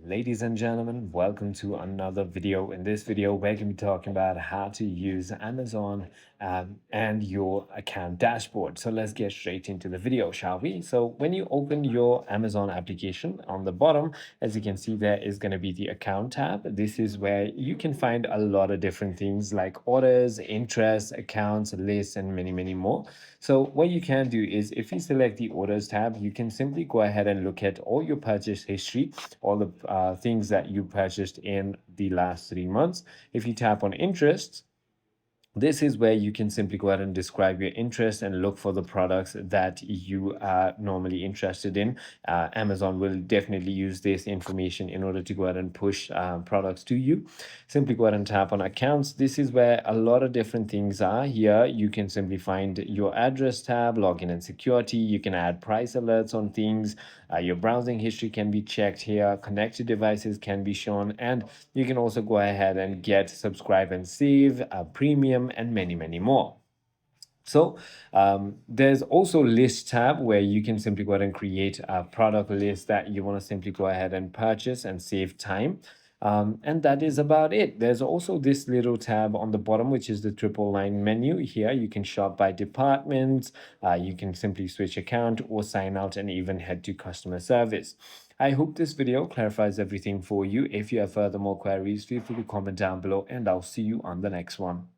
Ladies and gentlemen, welcome to another video. In this video, we're going to be talking about how to use Amazon and your account dashboard. So let's get straight into the video, shall we? So when you open your Amazon application, on the bottom, as you can see, there is going to be the account tab. This is where you can find a lot of different things like orders, interests, accounts, lists, and many more. So what you can do is if you select the orders tab, you can simply go ahead and look at all your purchase history, all the things that you purchased in the last 3 months. If you tap on interests, this is where you can simply go ahead and describe your interest and look for the products that you are normally interested in. Amazon will definitely use this information in order to go ahead and push products to you. Simply go ahead and tap on accounts. This is where a lot of different things are. Here you can simply find your address tab, login and security. You can add price alerts on things. Your browsing history can be checked here. Connected devices can be shown, and you can also go ahead and get subscribe and save, premium, and many more. So there's also list tab where you can simply go ahead and create a product list that you want to simply go ahead and purchase and save time. And that is about it. There's also this little tab on the bottom, which is the triple line menu. Here you can shop by department. You can simply switch account or sign out and even head to customer service. I hope this video clarifies everything for you. If you have further more queries, feel free to comment down below and I'll see you on the next one.